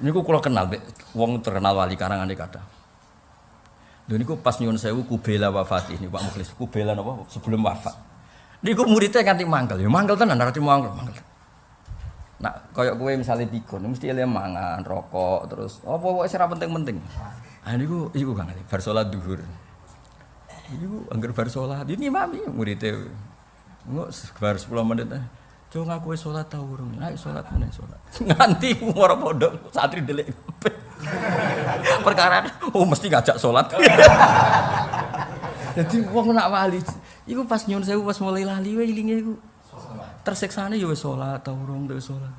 Niku kula kenal wong terkenal wali karangane kathah. Lha niku pas nyuwun sewu Kubela wafat ini Pak Mukhlis. Kubela napa sebelum wafat. Niku muridnya nganti mangkel. Ya mangkel tenan arep mangkel. Nak koyok kowe misale pikun mesti ele mangan, rokok terus apa wae ora penting-penting. Ah niku iku Kang Ali bar salat zuhur. Iku angger bar salat ini mami muridnya. Engko bar 10 menit. Jo ngaku wis salat ta urung? Ayo salat meneh salat. Nganti ora pondok santri delik. Perkara mesti ngajak salat. Jadi wong nak wali iku pas nyuwun sewu pas mulai lali wae ilinge iku. Tersiksane ya wis salat ta urung wis salat.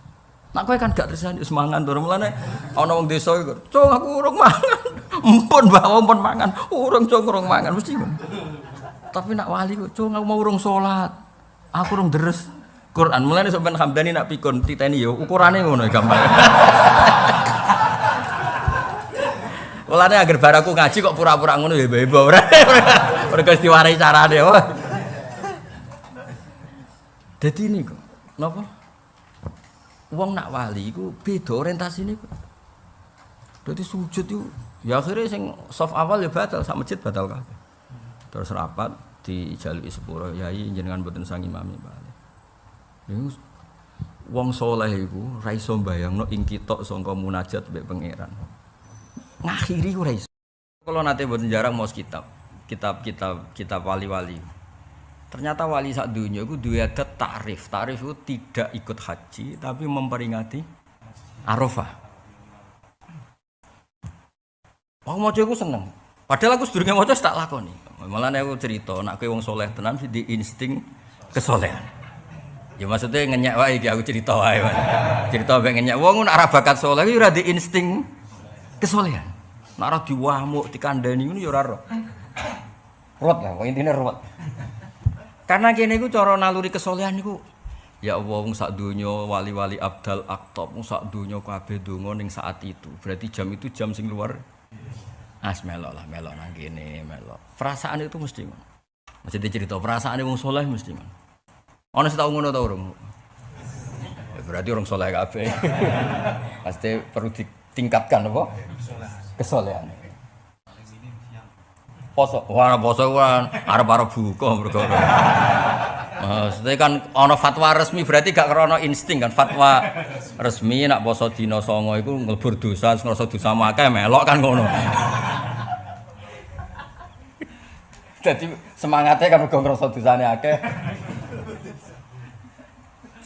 Nak kowe kan gak tersiksane wis mangan to mulane ana wong desa iku, "Cung aku urung mangan." Empun mbah empun mangan, urung cung urung mangan mesti. Tapi nak wali kok, "Cung aku mau urung salat." Aku urung deres Quran. Mulane sampean Hamdani nak pikun titeni ya ukurane ngono gampang. Mulane agar bar aku ngaji kok pura-pura ngono ya heboh ora. Mergo diwarai carane. Dadi niku napa? Wong nak wali iku beda orientasine kok. Dadi sujud iku ya akhire sing saf awal ya batal sak masjid batal kabeh. Terus rapat dijaluki sepuro yai jenengan mboten sang imami Pak. Niku wong saleh iku ra iso mbayangno ing kitok sangka munajat mbek pangeran. Ngakhiri ora iso. Kalau nate mboten jarang maos kitab wali-wali. Ternyata wali sak dunya iku duwe adat takrif. Takrif itu tidak ikut haji tapi memperingati Arafah. Wong maca iku seneng. Padahal aku sedurunge maca tak lakoni. Malane aku cerita nek kowe wong saleh tenan sing di insting kesolehan. Ya maksudnya ngenyek wae iki aku cerita wae. Cerita mbek ngenyek wong nek ora bakat saleh iki ora di insting kesolehan. Nek ora diwamuk dikandani ngono ya ora ro. Ruwet lah, intine ruwet. Karena kene iku cara naluri kesolehan niku ya Allah wong sak donya wali-wali abdal aktab wong sak donya kabeh donga ning saat itu. Berarti jam itu jam sing luar melok lah, melok nang kene, melok. Perasaan itu mesti ngono. Mesti dicerita perasaane wong saleh mesti ngono. Ana sing tau ngono ta urung? Berarti orang saleh kabeh. Pasti perlu ditingkatkan apa? Kesolehan. Poso, wah poso kan arep-arep buka mergo. Maksudnya kan ana fatwa resmi berarti gak krana insting kan fatwa resmi nak poso dina 9 iku nglebur dosa, ngrasa dosa akeh melok kan ngono. Jadi semangatnya kan mergo ngrasa dosane akeh.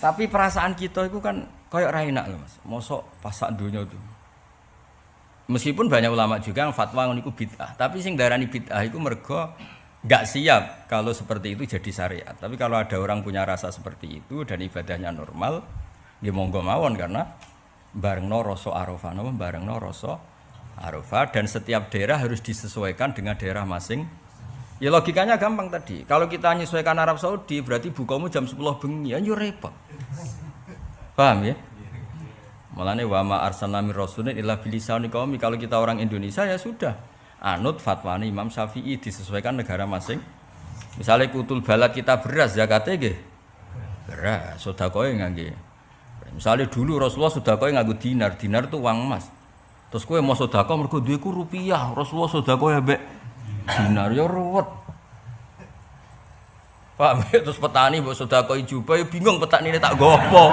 Tapi perasaan kita itu kan kayak ra enak lho Mas. Mosok pas sak donya itu. Meskipun banyak ulama juga yang fatwa niku bid'ah, tapi sing darani bid'ah itu mergo enggak siap kalau seperti itu jadi syariat. Tapi kalau ada orang punya rasa seperti itu dan ibadahnya normal, nggih monggo mawon karena barengno rasa Arafah, napa barengno rasa Arafah dan setiap daerah harus disesuaikan dengan daerah masing. Ya logikanya gampang tadi. Kalau kita menyesuaikan Arab Saudi berarti bukamu jam 10 bengi, ya repot. Paham ya? Mulane wa ma arsalna mir rasulin illa bilisani qaumi. Kalau kita orang Indonesia ya sudah anut fatwane Imam Syafi'i disesuaikan negara masing. Misalnya kutul balad kita beras zakate nggih. Beras, sedekahe ngangge. Misalnya dulu Rasulullah sedekahe nganggo dinar. Dinar itu uang emas. Terus kowe mau sedekah mergo duweku rupiah, Rasulullah sedekahe mbek dinar ya ruwet. Pak, terus petani mbok sedekah jubah ya bingung petanine tak nggo apa.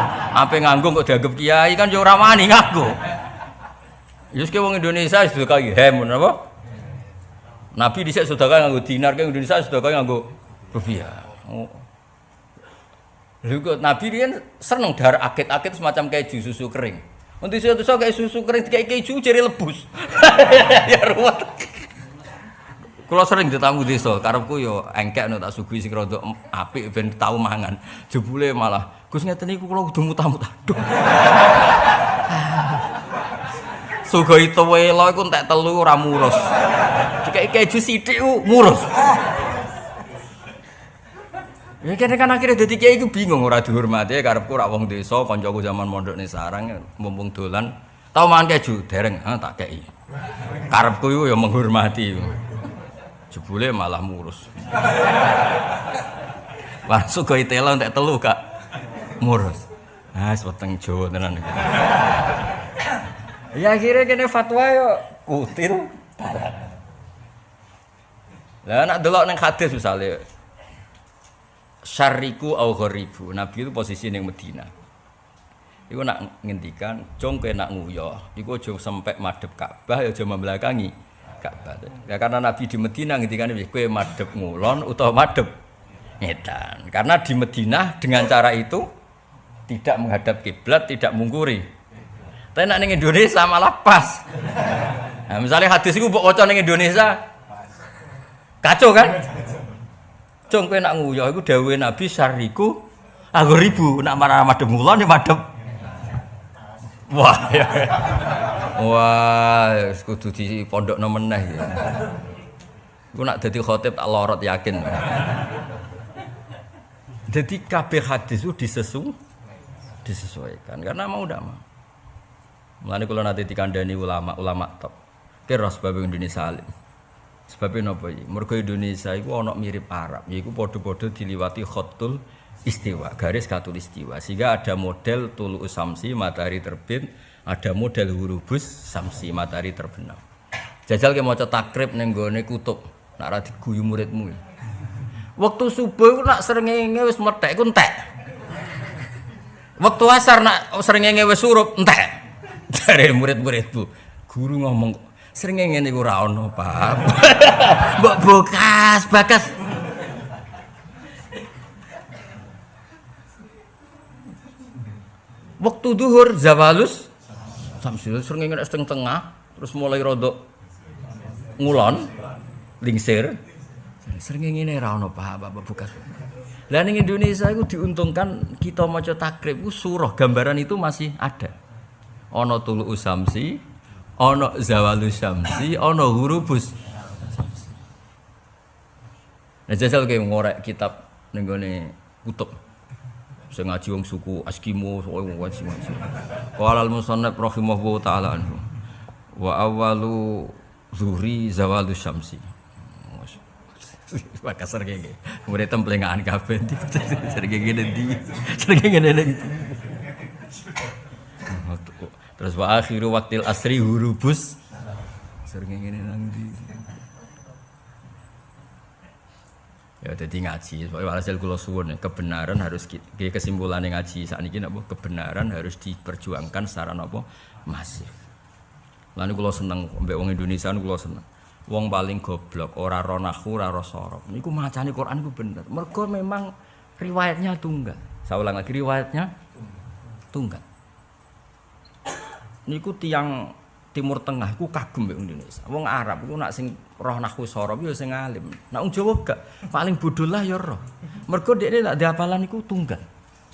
Ape nganggo kok dianggap kiai kan ya ora wani nganggo. Yus ke wong Indonesia sedekah hem napa? Nabi dhisik sedekah nganggo dinar, ke Indonesia sedekah nganggo rupiah. Oh. Lha kok Nabi riyen seneng dar akit-akit semacam keju susu kering. Untuk susu kayak susu kering kayak keju jere lebus. Ya ruwet. Kula sering ditamu desa, karepku yo engkek nek tak suguhi sing rada apik ben tau mangan. Jebule malah, Gus ngeten niku kula kudu muta-muta. Sugoi tuwelo iku entek telu ora murus. Dikek keju sithik ku murus. Ya kene kan akhire dadi kiai iku bingung ora dihormati karepku ora wong desa, kancaku zaman mondok ning sarang mumpung dolan tau mangan keju dereng, tak kei. Karepku iku ya menghormati. Jebule malah murus. Langsung gawe telo entek telu Kak. Murus. Ah, weteng Jawa tenan iki. Ya akhirnya kene fatwa yo kutil barang. Lah nek delok ning hadis misale syariku au gharibu. Nabi itu posisi ning Madinah. Iku nak ngendikan, "Jong kowe nak nguyoh, iku aja sempek madhep Ka'bah ya aja membelakangi Ka'bah." Ya karena Nabi di Madinah ngendikane kowe madhep ngulon utawa madhep ngedan. Karena di Madinah dengan cara itu tidak menghadap kiblat, tidak mungkuri. Tapi nak ning Indonesia malah pas. Nah, misalnya hadis iku mbok waca ning Indonesia kacau kan? Jong kowe nak nguyoh iku dawuhe Nabi syariku aku ribu nak marah madhep ngulon ya madhep. Wah, ya. Wah, kudu di pondokno meneh ya. Iku nak dadi khatib tak lorot yakin. Jadi kabeh hadis itu disesuaikan karena mau ndak mau. Mulane kula nate dikandani ulama top. Kira sebab Indonesia alim. Sebabnya napa iki? Mergo Indonesia iku ana mirip Arab, yaiku padha-padha diliwati khatul istiwa, garis khatulistiwa. Sehingga ada model tulu samsi matahari terbit, ada model hurubus samsi matahari terbenam. Jajal ke maca takrib ning gone kutub, nak ra diguyu muridmu. Waktu subuh nak srengenge wis methek iku entek. Waktu asar nak srengenge wis surup entek. Jare murid-muridku, guru ngomong srengenge niku ra ono, Pak. Mbok bakas. Waktu duhur zawalus samsul srengenge nek setengah tengah terus mulai rodok ngulon lingsir srengenge ne ra ono Bapak bukas. Lah ning Indonesia iku diuntungkan kita maca takrib ku surah gambaran itu masih ada. Ana tulu samsi, ana zawalus samsi, ana hurubus samsi. Nah jajal ke ngorek kitab ning gone kutub. Sing ngaji wong suku Eskimo wong ngaji. Qala al-musannaf rahimahullahu taala anhu. Wa awwalu zuhri zawalus syamsi. Pakasar kene. Murid templengaan kabeh srengenge ndi. Srengenge ndi. Terus wa akhiru waqtil asri hurubus. Srengenge nang ndi. Ya dadi ngaji, walhasil kula suwun kebenaran harus kesimpulannya ngaji sakniki napa kebenaran harus diperjuangkan secara napa masif. Lan kula seneng mbek wong Indonesia kula seneng. Wong paling goblok ora ro nahwu ora ro sorof. Niku macane Quran iku bener. Mergo memang riwayatnya tunggal. Saya ulang lagi riwayatnya tunggal. Niku tiyang Timur Tengah iku kagum mbek Indonesia. Wong Arab iku nak sing roh nahwu sorof ya sing alim. Nak wong Jawa gak paling bodho lah ya roh. Mergo dekne nak diapalan iku tunggal.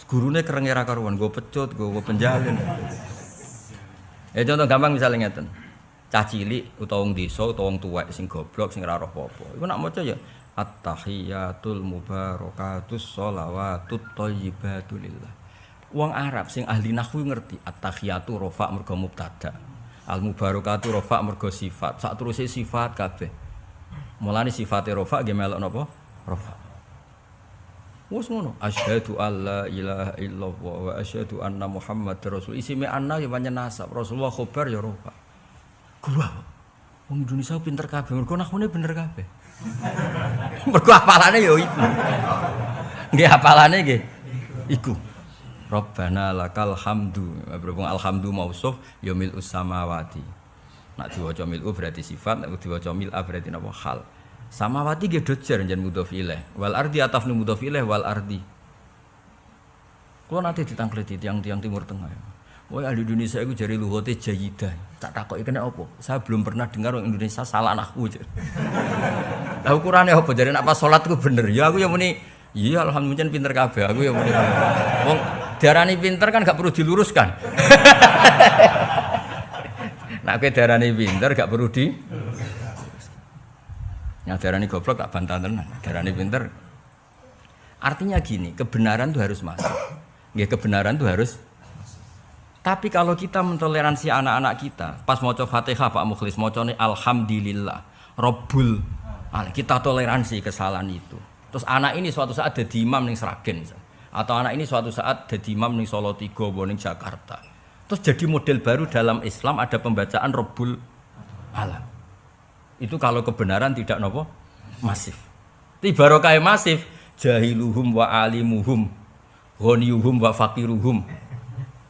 Gurune kerenge ra karuan, nggo pecut, nggo penjalin. Contoh gampang misalnya ngeten. Cah cilik utawa wong desa utawa wong tuwek sing goblok sing ora roh apa-apa. Iku nak maca ya at-tahiyatul mubarakatus sholawatut thayyibatu lillah. Wong Arab sing ahli nahwu ngerti at-tahiyatu rafa mergo mubtada. Al-mubarakatu rafa mergo sifat. Sak teruse sifat kabeh. Mulane sifate rafa nggih melok napa? Rafa. Wes ngono. Asyhadu alla ilaha illallah wa asyhadu anna Muhammadar rasul. Isime anna ya pancen nasab. Rasulullah khobar ya rafa. Guru wong Indonesia pinter kabeh. Mergo nahwune bener kabeh. Mergo hafalane ya iku. Nggih hafalane nggih iku. Rabbana lakal hamdu. Berhubung alhamdu mausuf ya mil'us samawati. Nak diwaca mil'u berarti sifat, nek diwaca mil'a berarti napa hal. Samawati nggih dojer jan mudhof ilaih. Wal ardi atafnu mudhof ilaih wal ardi. Kulo nate ditangkleti tiang-tiang Timur Tengah. Wah, ahli Indonesia iku jare luhote jayidah. Tak takoki kena apa? Saya belum pernah dengar orang Indonesia salah nahwu. Lah ukurane apa jare nek pas salat ku bener. Ya aku ya muni iya alhamdulillah pinter kabeh. Aku ya muni. Wong diarani pinter kan gak perlu diluruskan. Nek kowe diarani pinter gak perlu di yang diarani goblok tak bantah tenan. Diarani pinter. Artinya gini, kebenaran itu harus masuk. Nggih kebenaran itu harus. Tapi kalau kita mentoleransi anak-anak kita, pas maca Fatihah Pak Mukhlis macane alhamdulillah Rabbul alamin. Kita toleransi kesalahan itu. Terus anak ini suatu saat jadi imam ning Sragen atau anak ini suatu saat jadi imam ning Solo 3 ning Jakarta. Terus jadi model baru dalam Islam ada pembacaan Rabbul Alam. Itu kalau kebenaran tidak nopo masif. Tapi barokah masif, jahiluhum wa alimuhum, ghaniyuhum wa faqiruhum.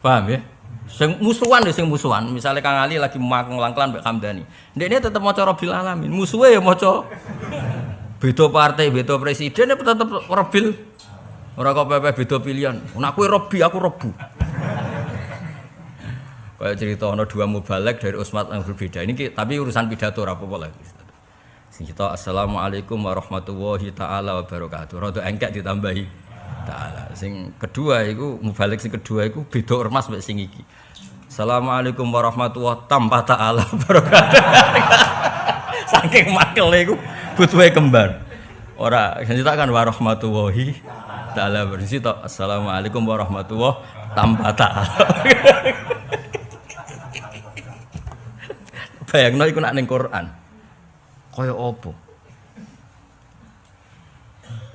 Paham ya? Sing musuhan ya sing musuhan. Misalnya Kang Ali lagi mangklan Mbak Hamdani. Ndekne tetep maca Rabbil Alamin. Musuhe ya maca beda partai, beda presiden ya tetep Rabbil. Ora kok pepe beda pilihan. Nek kowe Robbi, aku Robbu. Kayak cerita ana dua mubalek dari usmat yang berbeda. Ini tapi urusan pidato ora apa-apa lah. Sing kita assalamualaikum warahmatullahi taala wabarakatuh. Rada engkek ditambahi taala. Sing kedua iku mubalek sing kedua iku beda ormas mek sing iki. Assalamualaikum warahmatullahi tanpa taala wabarakatuh. Saking makele iku butuhe kembar. Ora sing kan warahmatullahi taala bersih tok assalamualaikum warahmatullahi tanpa taala. Bayangno iku nek ning Quran. Kaya apa?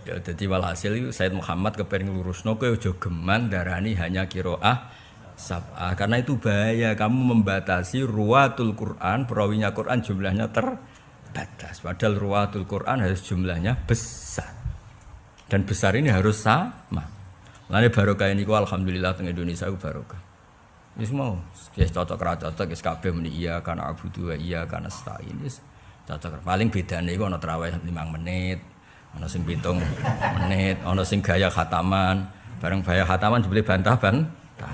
Ya dadi walhasil iku Said Muhammad kepengin nglurusno kowe aja geman darani hanya qiraah sab'ah karena itu bahaya kamu membatasi ruwatul Quran, perawinya Quran jumlahnya terbatas. Padahal ruwatul Quran harus jumlahnya besar. Dan besar ini harus sama. Lane barokah niku alhamdulillah teng Indonesia ku barokah. Wis mau, wis cocok ra cocok wis kabeh muni iya kana abudu wa iya kana stain wis cocok. Paling bedane iku ana traweh 5 menit, ana sing 7 menit, ana sing gaya khataman. Bareng gaya khataman jebule bantah-bantah.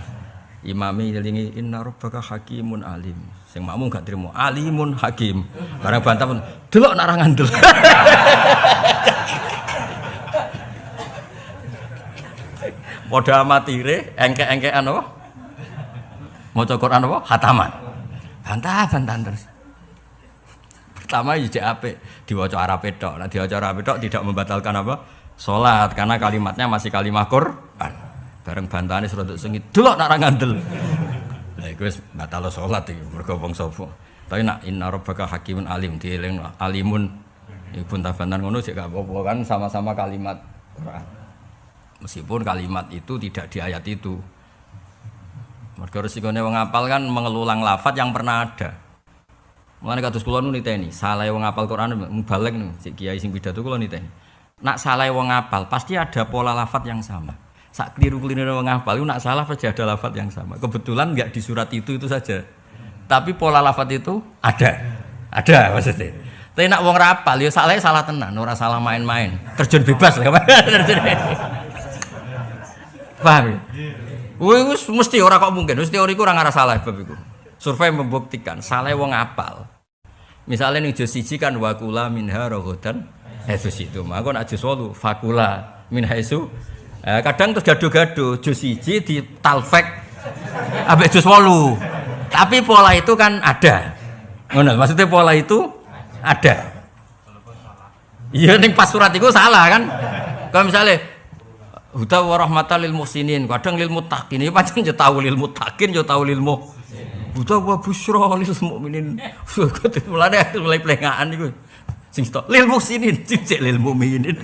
Imami ngelingi inna rabbaka hakimun alim. Sing makmum gak trimo alimun hakim. Bareng bantah pun delok nak ra ngandel. Padha amatire engke-engkean apa? Maca Quran apa? Khataman. Bantah-bantah terus. Pertama ya jek apik, diwaca Arabe tok. Nek diwaca Arabe tok tidak membatalkan apa? Salat karena kalimatnya masih kalimat Quran. Bareng bantahane serodok sengit, delok nak ra ngandel. Lah iku wis batal salat iki mergo wong sapa. Tapi nak inna rabbaka hakimun alim dielingno alimun iku bantah-bantahan ngono sik gak apa-apa kan sama-sama kalimat Quran. Meskipun kalimat itu tidak di ayat itu. Mergo resikone wong apal kan mengelulang lafaz yang pernah ada. Mulane kados kula nu niteni, salah wong apal Quran mubalek niku, sik kiai sing pidato kula niteni. Nak salah wong apal pasti ada pola lafaz yang sama. Sak kliru-klirune wong apal iku nak salah pasti ada lafaz yang sama. Kebetulan enggak di surat itu saja. Tapi pola lafaz itu ada. Ada maksudnya. Tapi nak wong rapal ya salah tenan, ora salah main-main. Terjun bebas lah. Paham ya? Wis mesti ora kok mungkin, wis teoriku ora ngarah salah bab iku. Survei membuktikan salah wong apal. Misalnya ning juz 1 kan waqula minha raghadan itu situ. Maka nek juz 8 faqula min haitsu. Kadang terus gaduh-gaduh juz 1 di talfek ambek juz 8. Tapi pola itu kan ada. Ngono, maksudnya pola itu ada. Iya ning pas surat itu salah kan. Kalau misalnya huda wa rahmatan lil muhsinin, kadang lil muttaqin. Iki pancen yo tau lil muttaqin, yo tau lil huda wa busyra lil mukminin. Mulane mulai plengaan niku. Sing tok lil muhsinin, cicik lil mukminin.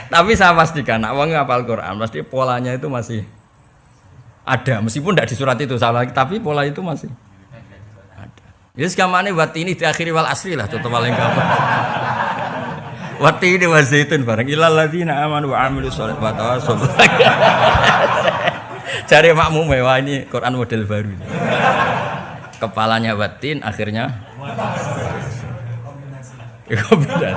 Tapi saya pastikan nek wong ngapal Quran pasti polanya itu masih ada, meskipun tidak di surat itu salah, tapi pola itu masih ada. Ya segamane wati ini diakhiri wal asri lah, contoh paling gampang. Wati ini wazaitun bareng ilal ladzina amanu wa amilus sholihati wa tawassaw. Cari makmum mewah ini Quran model baru. Kepalanya watin, akhirnya itu beda.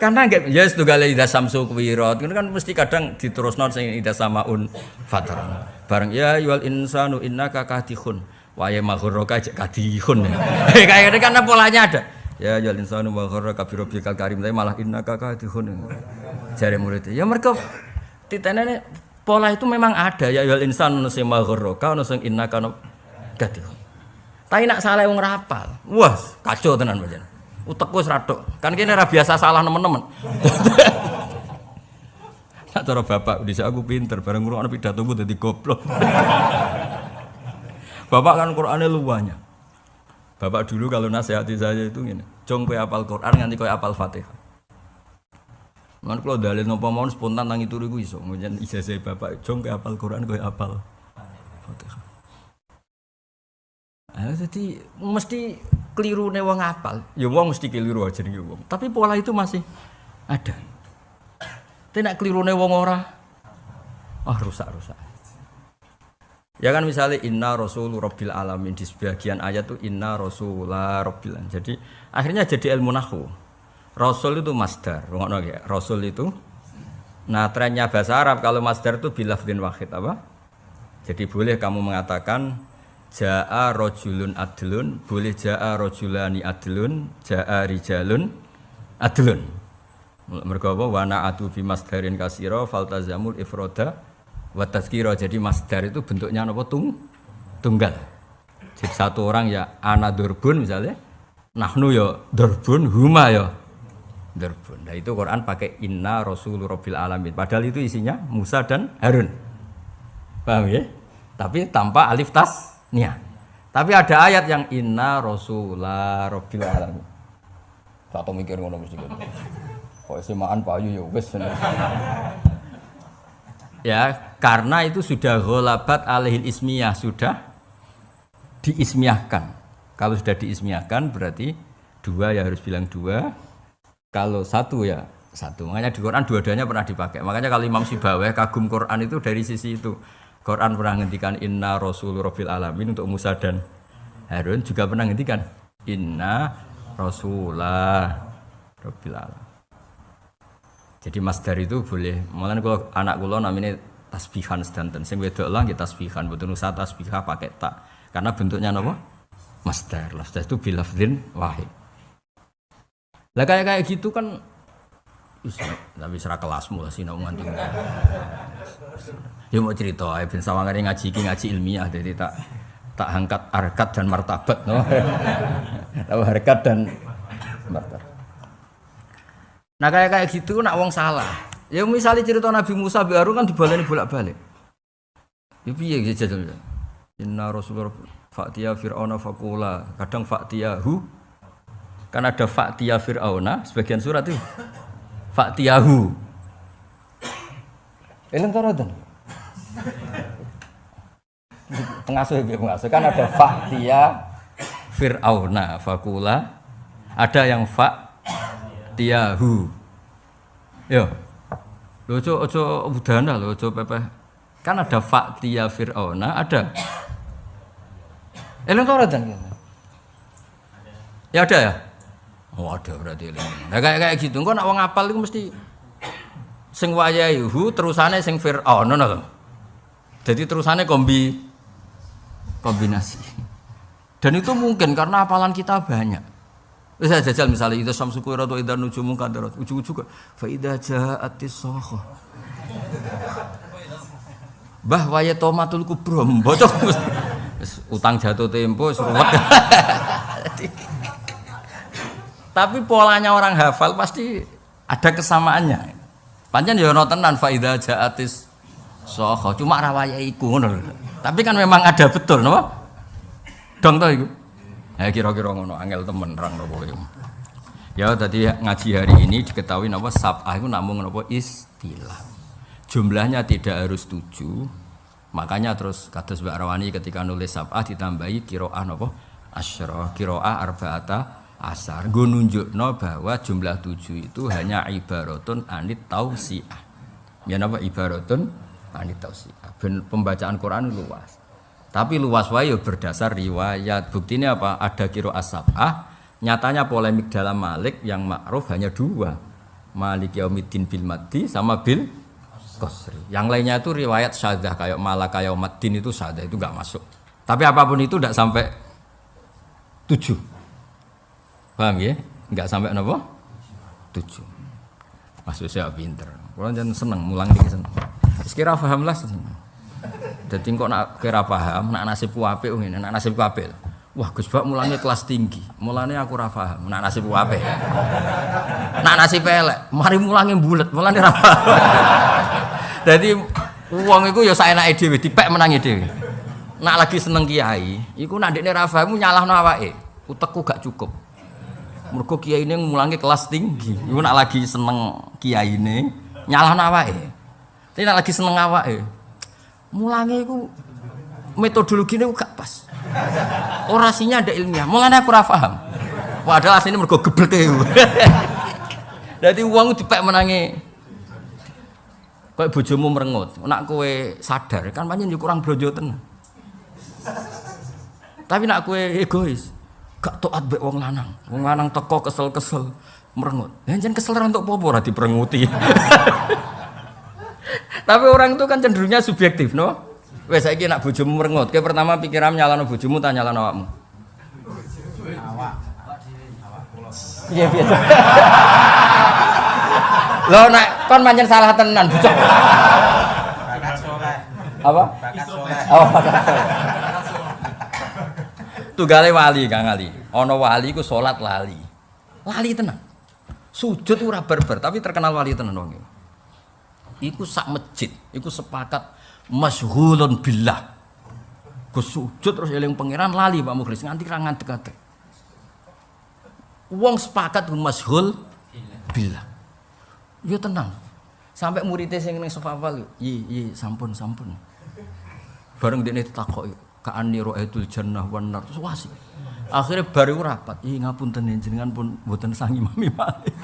Karena enggak ya setunggal ida samsu kuwirat. Itu kan mesti kadang diterusno sing ida samaun fatran. Bareng ya yual insanu innaka kadihun. Wa ya maghurraka kadihun. Kayak karena polanya ada. Ya yual insanu wa gharraka bi rabbikal karim, tapi malah innaka kadihun. Jare murid. Ya mergo titenene pola itu memang ada. Ya yual insanu sing maghurraka ono sing innaka kadihun. Tapi nak salah wong rapal. Wah, kacau tenan pancen. Utekku wis radok. Kan kene ora biasa salah nemen-nemen. Nek cara bapak dhisik aku pinter bareng ngrungokno pidatoku dadi goblok. Bapak kan Qur'ane luwanya. Bapak dulu kalau nasihati saya itu ngene, "Jong kowe hafal Qur'an nganti kowe hafal Fatihah." Mun kula dalil napa mawon spontan nang itu iku iso. Mungkin ijazah bapak, "Jong kowe hafal Qur'an kowe hafal Fatihah. Jadi mesti keliru nih wong apal. Ya wong mesti keliru aja nih wong. Tapi pola itu masih ada. Tidak keliru nih wong ora. Rusak. Ya kan misalnya inna rasul rabbil alamin di sebagian ayat tuh inna rasula rabbil alamin. Jadi akhirnya jadi ilmu nahwu. Rasul itu masdar. Ngono ya. Rasul itu. Nah trennya bahasa Arab kalau masdar itu bilafdin wahid apa? Jadi boleh kamu mengatakan Ja'a rajulun adlun, boleh ja'a rajulani adlun, ja'a rijalun adlun. Mergo apa wa na'atu bi masdarin kasira faltazamul ifrada wa tazkira. Jadi masdar itu bentuknya apa? Tunggal. Jadi satu orang ya ana durbun misalnya, nahnu ya durbun, huma ya durbun. Nah itu Quran pakai inna rasulur rabbil alamin. Padahal itu isinya Musa dan Harun. Paham ya? Tapi tanpa alif tas nia. Tapi ada ayat yang inna rasulah rabbil alamin. Tak tahu mikir ngono mesti gitu. Kok semaan payu ya wis. Ya, karena itu sudah ghalabat alaihil ismiyah, sudah diismiyahkan. Kalau sudah diismiyahkan berarti dua ya harus bilang dua. Kalau satu ya satu. Makanya di Quran dua-duanya pernah dipakai. Makanya kalau Imam Sibawayh kagum Quran itu dari sisi itu. Quran pernah ngendikan inna rasulur rabbil alamin untuk Musa dan Harun, juga pernah ngendikan inna rasulah rabbil alamin. Jadi masdar itu boleh. Mulane kalau anak kula namanya tasbihan sedanten. Sing wedok lah nggih tasbihan, mboten usah tasbihah pakai tak. Karena bentuknya napa? Masdar. Masdar itu bilafdzin wahid. Lah kayak gitu kan tapi serah kelasmu lah sih naungan tinggal. Ya mau cerita, ben sawangane ngaji ilmiah, jadi tak angkat harkat dan martabat, no. Tahu harkat dan martabat. Nah kayak gitu nak wong salah. Ya misalnya cerita Nabi Musa bi Harun kan dibaleni bolak-balik. Ya piye jajal. Inna rasulullah fa'tiya fir'auna faqula, kadang fa'tiyahu. Kan ada fa'tiya fir'auna sebagian surat itu. Fa'tiyahu. Elem torodan. Pengasuh kan ada fa'tiya fir'auna faqula, ada yang fa'tiyahu. Yo. Lho ojo budana lho ojo pepeh. Kan ada fa'tiya fir'auna, ada. Elem torodan. Ya ada ya? Oh ada berarti elem. Nah kayak gitu. Engko nek wong apal iku mesti sing wayahu terusane sing fir'aun ngono lho. Jadi terusannya kombinasi. Dan itu mungkin karena hafalan kita banyak. Bisa jajal misalnya itu samsu kuirat wa idza nujumu kadarat. Ujug-ujug fa idza ja'atis sakha. Bah waya tomatul kubra mbocok. Utang jatuh tempo seruwet. Tapi polanya orang hafal pasti ada kesamaannya. Pancen ya ono tenan fa idza ja'atis soho cuma rawaya iku ngono. Tapi kan memang ada betul napa? Dong to iku. Ya kira-kira ngono angel temen nerangno kowe. Ya tadi ngaji hari ini diketahui napa sab'ah iku namung napa istilah. Jumlahnya tidak harus 7. Makanya terus kados Mbak Rawani ketika nulis sab'ah ditambahi qiraah napa? Asyra, qiraah arba'ata asar. Nggo nunjukno bahwa jumlah 7 itu hanya ibaratun anit tausiah. Ya napa ibaratun anitausiah. Pembacaan Quran luas. Tapi luas wae berdasar riwayat. Buktinya apa? Ada qiraah sab'ah. Nyatanya polemik dalam Malik yang ma'ruf hanya 2. Malik Yaumiddin bil maddi sama bil qasri. Yang lainnya itu riwayat syadzah kayak Malaka Yaumiddin itu syadzah, itu enggak masuk. Tapi apapun itu enggak sampai 7. Paham ya? Enggak sampai napa? 7. Maksud saya pinter. Kalau jangan seneng mulang iki seneng. Sekira paham lah. Jadi kok nak kira paham, nak nasibku apik ngene, nak nasibku apik. Wah, Gus Bak mulane kelas tinggi. Mulane aku ora paham, nak nasibku apik. Nak nasib elek, mari mulange bulet, mulane ora paham. Jadi wong iku ya saenake dhewe, dipek menangi dhewe. Nak lagi seneng kiai, iku nak ndekne ra paham nyalahno awake. Utekku gak cukup. Mergo kiyaine mulange kelas tinggi. Iku nak lagi seneng kiyaine nyalahno awake. Tapi nak lagi seneng awake, mulange iku metodologine gak pas. Orasinya ada ilmiah, mulane aku ora paham. Padahal asline mergo gebleke. Dadi wong dipek menangi koyo bojomu merengut, nek kowe sadar kan pancen yo kurang blonjo tenan. Tapi nek kowe egois, gak taat mbek wong lanang. Wong lanang teko kesel-kesel merengut. Ya jan kesel ora entuk apa-apa ora diperenguti. Tapi orang itu kan cenderungnya subjektif, no? Wes saiki nek bojomu merengut, kowe pertama pikiran nyalano bojomu ta nyalano awakmu? Awak. Iya biasa. Lho nek kon pancen salah tenan, bocah. Bakat saleh. Apa? Bakat saleh. Oh, bakat saleh. Tunggale wali Kang Ali. Ana wali iku salat lali. Lali tenan. Sujud ora barbar, tapi terkenal wali tenan wong iki. Iku sak masjid, iku sepakat masyghulun billah. Ku sujud terus eling pangeran lali Pak Mukhlis nganti ra ngadeg-adeg. Wong sepakat ku masyghul billah. Yo tenang. Sampai muridé sing ning Sofawal, "Yi, sampun." Bareng dekne ditakoki, "Ka'ani ra'aitul jannah wan nar." Terus wasi. Akhirnya baru rapat, ngapunten jenengan pun mboten sangi mami malih.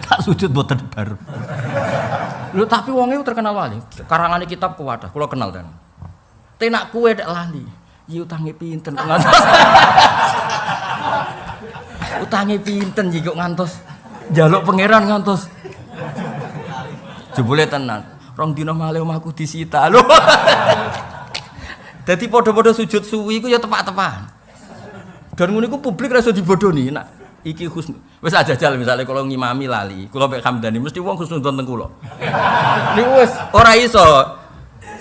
Tak sujud mboten bar. Lho tapi wong e terkenal wali. Karangane kitab kuwadah, kula kenal ten. Tenak kuwe nek lali. Yi utange pinten ngantos. Utange pinten iki kok ngantos njaluk pangeran ngantos. Jebule tenan. 2 dina malih omahku disita lho. Dadi padha-padha sujud suwi iku ya tepak-tepakan. Dan ngono iku publik ra iso dibodoni nak iki husnul. Wis ajajal misale kalau ngimami lali, kula mek Hamdani mesti wong husnudzon teng kula. Niku wis ora iso.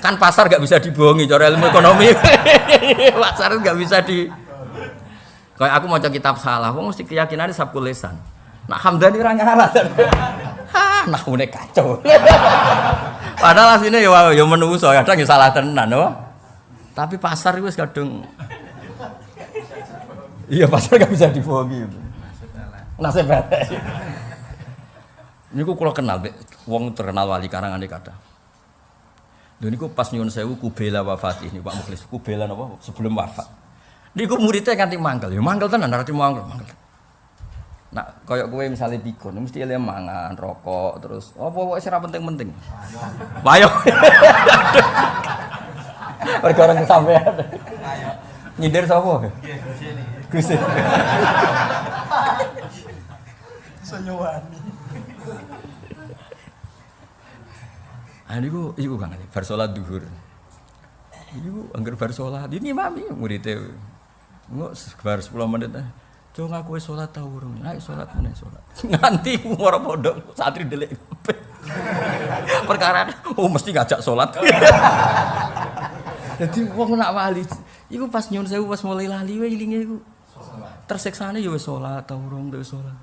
Kan pasar gak bisa dibohongi cara ilmu ekonomi. Pasar gak bisa di kayak aku maca kitab salah, wong mesti keyakinane sabkul lisan. Nak Hamdani ora ngarah. Nahune kacau. Padahal asline ya menungso, kadang ya salah tenan, no. Tapi pasar wis kadung iya pasar gak bisa dibohongi. Nasib elek. Niku kula kenal wong terkenal wali karangane kathah. Lho niku pas nyuwun sewu kubela wafat ini Pak Mukhlis. Kubela napa sebelum wafat. Niku muridnya kanthi mangkel. Ya mangkel tenan arep mangkel. Nak koyo kowe misale pikun mesti ele mangan, rokok terus apa-apa wis ora penting-penting. Wayo. Perkara kesampean. Nyindir sapa? Gusti. Senyuwani. Iku Kang Ali, bar salat zuhur. Iku angger bar salat ini mami muridé. Engko bar 10 menit. Cung aku wis salat ta urung? Ayo salat meneh salat. Nganti ora pondok santri ndelik. Perkara mesti ngajak salat. Jadi wong nak wali iku pas nyuwun sewu pas mulai lali wae ilinge iku. Tersiksane ya wis salat ta urung wis salat.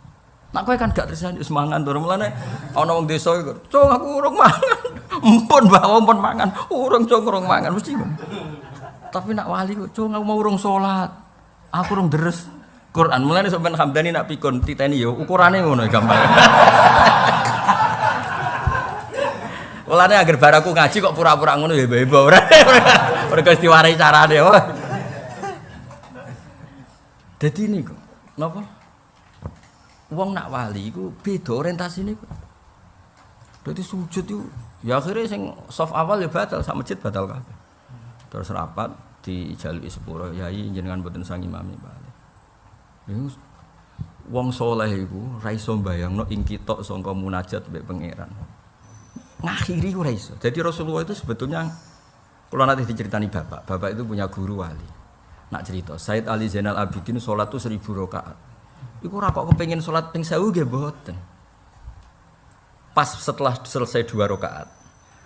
Nak kowe kan gak tersane wis mangan to mulane ana wong desa iku. Cung aku urung mangan. Empun mbah wong pun mangan. Urung cung urung mangan mesti. Tapi nak wali kok cung aku mau urung salat. Aku urung deres Quran. Mulane sampean Hamdani nak pikun titeni yo ukurane ngono gampang. Mulane agar baraku ngaji kok pura-pura ngono ya hebo ora. Mergo diwarai carane yo. Dadi niku napa? Wong nak wali iku beda orientasine kok. Dadi sujud iku ya akhire sing soft awal ya batal sak masjid batal kabeh. Terus rapat dijaluki sepuro yai jenengan mboten sangi mami bali. Wong saleh iku ra iso mbayangno ing kitok sangka munajat mbek pangeran. Ngakhiri ora iso. Jadi Rasulullah itu sebetulnya kalau nanti diceritani bapak itu punya guru wali. Nak cerita, Said Ali Zainal Abidin sholat itu 1000 rakaat. Iku ora kok kepengin sholat ping 1000 nggih mboten. Pas setelah selesai 2 rakaat.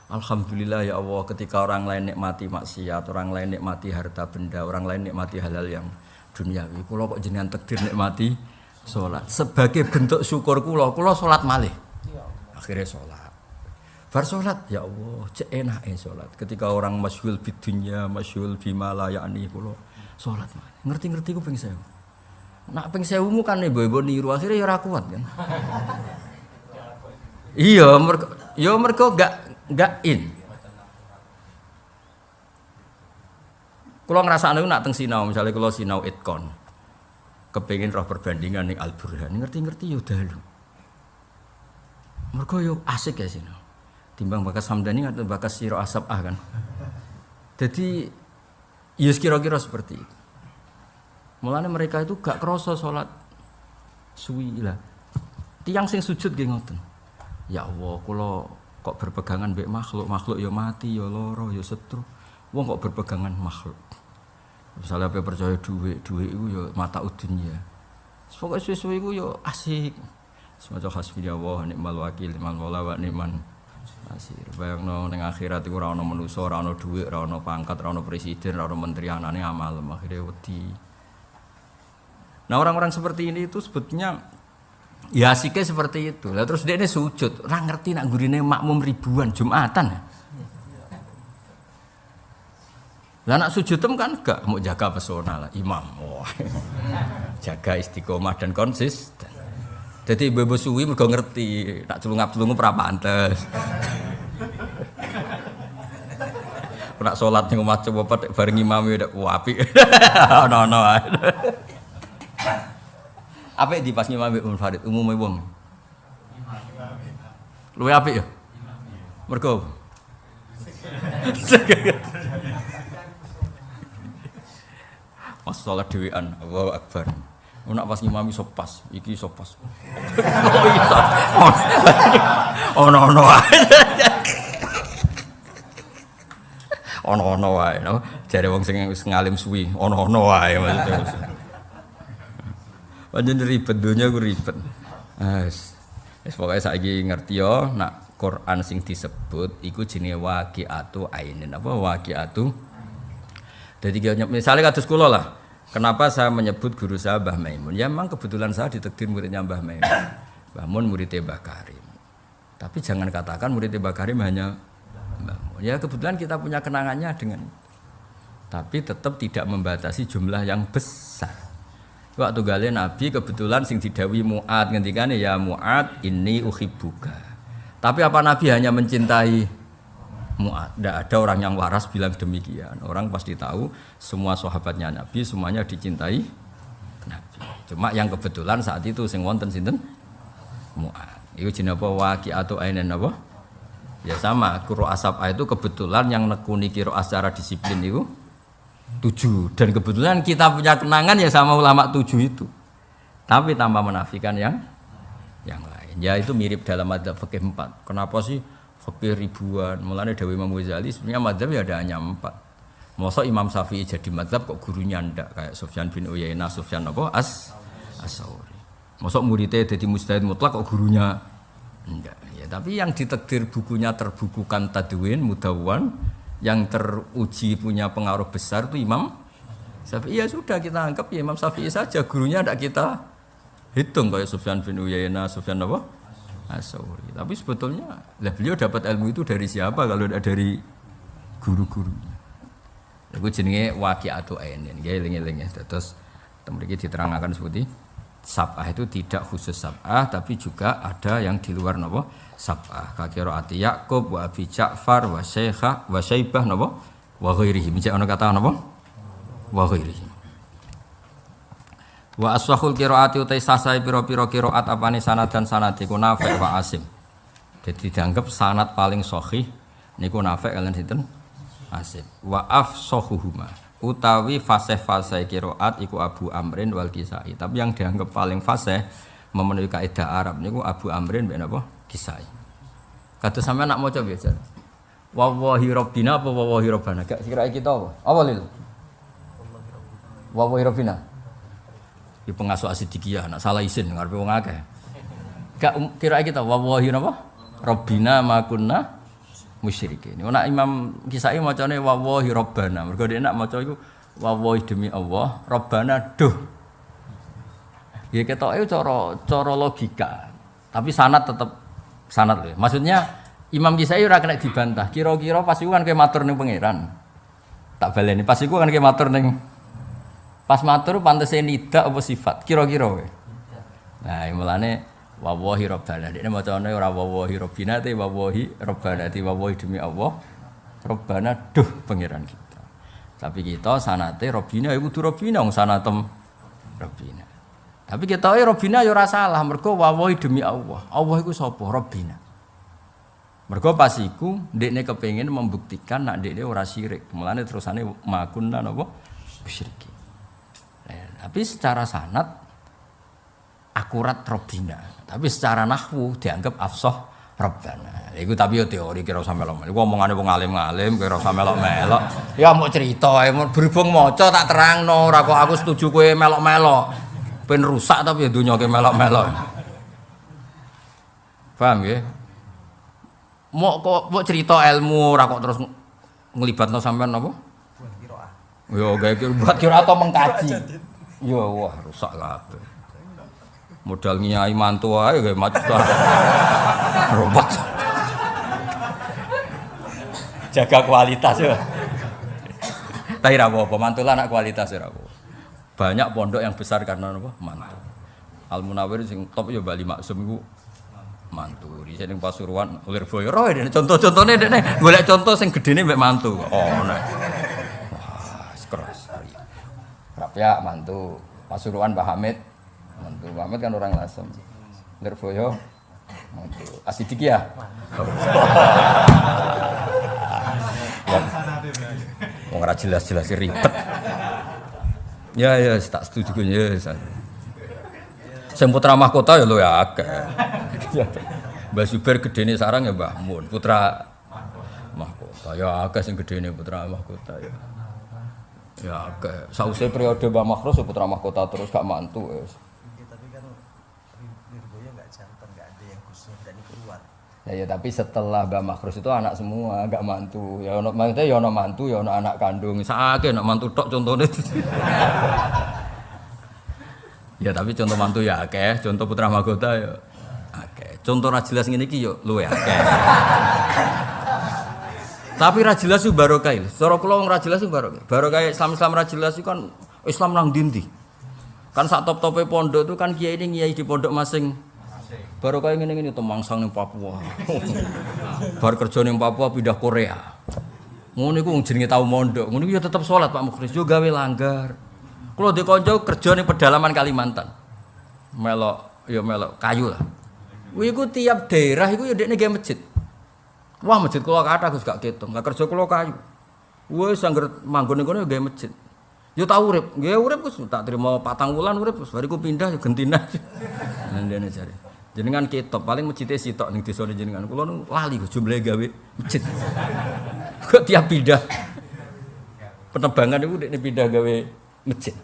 Alhamdulillah ya Allah ketika orang lain nikmati maksiat, orang lain nikmati harta benda, orang lain nikmati halal yang duniawi. Kula kok jenengan takdir nikmati sholat. Sebagai bentuk syukur kula sholat malih. Akhirnya sholat. Bar sholat, ya Allah, cek enake sholat. Ketika orang masyhul bid dunya, masyhul bima la ya'ni kula sholat. Ngerti-ngerti ku ping 1000. Nak ping 1000mu kan ibu-ibu niru akhirnya ya ora kuat kan. Iya, mergo gak in. Kula ngrasakne nak teng sinau, misale kula sinau itkon. Kepengin roh perbandingan ning Al-Burhan, ngerti-ngerti yo dalu. Mergo yo asik ya sinau. Timbang bakas Hamdani atau bakas Siro Asabah kan. Jadi ya kira-kira seperti itu. Mulane mereka itu gak krasa salat suwi lah. Tiang sing sujud nggih ngoten. Ya Allah, kula kok berpegangan mbek makhluk ya mati ya lara ya setru. Wong kok berpegangan makhluk. Misalnya apa percaya duit itu ya mata dunya. Pokoke suwe-suwe iku ya asik. Semoga hasbunallah ni'mal wakil, ni'mal maula wa ni'man nasir. Bayangno ning akhirat iku ora ana manusa, ora ana dhuwit, ora ana pangkat, ora ana presiden, ora ana menteri, anane amal akhire wedi. Nah, orang-orang seperti ini itu sebetulnya ya asiknya seperti itu. Lah terus dia ini sujud, ora ngerti nak gurine makmum ribuan Jumatan. Lah nak sujud kan gak mau jaga pesona lah imam. Wah. Jaga istiqomah dan konsisten. Jadi bebo suwi mergo ngerti, nak celungap-celungup ora pantes. Nak salat ning omah coba bareng imam yo apik. Ono-ono ae. Apik di pas imam Mbak Farid umume wong. Luwe apik ya? Mergo pas salat dhewean, Allahu Akbar. Nak pas ngimami sopas, iki sopas. Oh iya. Ono wae. Ono wae, no. Jare wong sing wis ngalim suwi, ono wae maksudnya. Pancen ribet donya ku ribet. Wis pokoke saiki ngerti yo, nak Quran sing disebut iku jenenge waqi'atu ainin. Apa waqi'atu? Jadi misalnya kados kula lah. Kenapa saya menyebut guru saya Mbah Maimun? Ya memang kebetulan saya ditakdir muridnya Mbah Maimun. Mbah Mun muridnya Mbah Karim. Tapi jangan katakan muridnya Mbah Karim hanya Mbah Mun. Ya kebetulan kita punya kenangannya dengan. Tapi tetap tidak membatasi jumlah yang besar. Waktu gale Nabi kebetulan sing didhawuhi Mu'ad ngendikane ya Mu'ad inni uhibbuka. Tapi apa Nabi hanya mencintai Mu'ad? Tidak ada orang yang waras bilang demikian. Orang pasti tahu semua sahabatnya Nabi semuanya dicintai Nabi. Cuma yang kebetulan saat itu sing wonten sinten? Mu'ad. Iku jenenge apa waqi'atu ainen apa? Ya sama, qira'a sab'ah itu kebetulan yang nekuni qira'a secara disiplin itu 7 dan kebetulan kita punya kenangan ya sama ulama 7 itu. Tapi tanpa menafikan yang lain. Ya itu mirip dalam madzhab fikih 4. Kenapa sih fikih ribuan? Mulane dawuh Imam Ghazali sebenarnya madzhab ya ada hanya 4. Masa Imam Syafi'i jadi madzhab kok gurunya ndak kayak Sufyan bin Uyainah, Sufyan apa? As-Sauri. Masa muridnya jadi mujtahid mutlak kok gurunya ndak. Ya tapi yang ditakdir bukunya terbukukan Tadwin, Mudawwan yang teruji punya pengaruh besar itu Imam Syafi'i. Ya sudah kita anggap ya Imam Syafi'i saja gurunya ndak kita hitung kayak Sufyan bin Uyainah, Sufyan apa? As-Sauri. Tapi sebetulnya lah beliau dapat ilmu itu dari siapa kalau tidak dari guru-gurunya. Iku jenenge waqi'atu ainin. Nggih eling-eling ya. Terus mriki diterangkan seperti sab'ah itu tidak khusus sab'ah tapi juga ada yang di luar napa? Sab'ah. Ka qiraati Yaqub wa Abi Ja'far wa Syaikha wa Syaibah napa? Wa ghairihi. Micak ana kata napa? Wa ghairihi. Wa aswahul qiraati utai sasai pira-pira qiraat apane sanad dan sanad iku Nafi' wa Asim. Jadi dianggap sanad paling sahih niku Nafi' kalian sinten? Asim. Wa afsahuhuma utawi fasih-fasih qiraat iku Abu Amrin wal Kisai. Tapi yang dianggap paling fasih memenuhi kaidah Arab niku Abu Amrin ben apa? Kisai. Kados sampean nak maca biasa. Wallahi rabbina apa wallahi rabbana? Gak kira kita apa? Apa lil? Wallahi rabbina. Di pengasuh asidikiyah, nak salah isin, ngarepe wong akeh. Gak kira kita wallahi napa? Rabbina ma kunna musyrikin. Nek Imam Kisai macane wallahi rabbana. Mergo nek nak maca iku wallahi demi Allah, rabbana duh. Ya ketoke cara logika. Tapi sanad tetep sanad lho. Maksudnya Imam Kisai ora kena dibantah. Kira-kira pas iku kan kowe matur ning pangeran. Tak baleni pas iku kan kowe matur ning pas matur pantese nida apa sifat kira-kira kowe. Nah, mulane wallahi rabbana. Dekne macane ora wallahi rabbina te wallahi rabbana te wallahi demi Allah. Rabbana duh pangeran kita. Tapi kita sanate Robina iku kudu Robina wong sanatem Robina. Tapi kita Robina ya ora salah mergo wawahi demi Allah. Allah iku sapa? Robina. Mergo pas iku ndekne kepengin membuktikan nek ndekne ora syirik. Mulane terusane makunna napa? Musyrik. Tapi secara sanad akurat Robina. Tapi secara nahwu dianggap afsah Rabbana. Iku tapi yo teori kira usah melok. Iku omongane wong alim-alim kira usah melok-melok. Ya mau cerita berhubung maca tak terangno ora kok aku setuju kowe melok-melok. Ben rusak tapi ya dunya ke melok-melok. Paham ya? Mau kok cerita ilmu ora kok terus nglibatno sampean napa? Buat qiraah. Yo gawe buat qiraah atau mengkaji. Yo wah rusak kabeh. Modal ngiyai mantu ae gawe macet. Robot. Jaga kualitas ya. Tapi ra apa-apa, mantulah anak kualitas ya ra apa. Banyak pondok yang besar karena apa? Mantu. Al Munawwir sing top ya Bali Maksum iku mantu. Di sini Pasuruan ulir boyo roe dene contoh-contone dene golek contoh sing gedene mbek mantu. Oh nek. Wah, keras. Rapya mantu. Pasuruan Mbah Hamid mantu. Mbah Hamid kan orang Lasem. Lirboyo mantu. Asidik ya. Wong ora jelas-jelas ribet. Ya tak setuju ya. Sing putra mahkota ya lho ya akeh. Mbah Zubair gedene sarang ya Mbah Mun, putra mahkota. Ya akeh sing gedene putra mahkota ya. Ya akeh. Sause periode Mbah Makhrus ya putra mahkota terus gak mantu wis. Tapi kan Lirboyo enggak jantan, enggak ada yang khususnya berani keluar. Ya tapi setelah Mbah Makhrus itu anak semua, enggak mantu. Ya ono maksudnya ya ono mantu, ya ono anak kandung. Sakake anak mantu tok contone. Ya tapi contoh mantu ya akeh, contoh putra mahkota ya akeh. Contoh ra jelas ngene iki ya luwe akeh. Tapi ra jelas ku barokah. Cara kula wong ra jelas ku barokah. Barokah Islam ra jelas iku kan Islam nang ndi-ndi. Kan sak top-tope pondok itu kan kiai ini kiai di pondok masing. Barokah ngene-ngene to mangsang ning Papua. Bar kerja ning Papua pindah Korea. Ngono iku wong jenenge tau mondok. Ngono iku ya tetep salat Pak Mukhlis, yo gawe langgar. Kalau di konco kerja di pedalaman Kalimantan, melok kayu lah. Wiku tiap daerah itu ya dekne gawe masjid. Wah masjid kula kathah Gus gak ketung, gak kerja kula kayu. Wis angger manggon kono gawe masjid. Yo tau urip, nggih urip Gus tak trimo 4 wulan urip Gus, bariku pindah yo gentina. Ndene jare. Jenengan ketok paling masjide sitok ning desane jenengan. Kula nu lali Gus jumlahe gawe masjid. Kok tiap pindah penerbangan itu dekne pindah gawe masjid.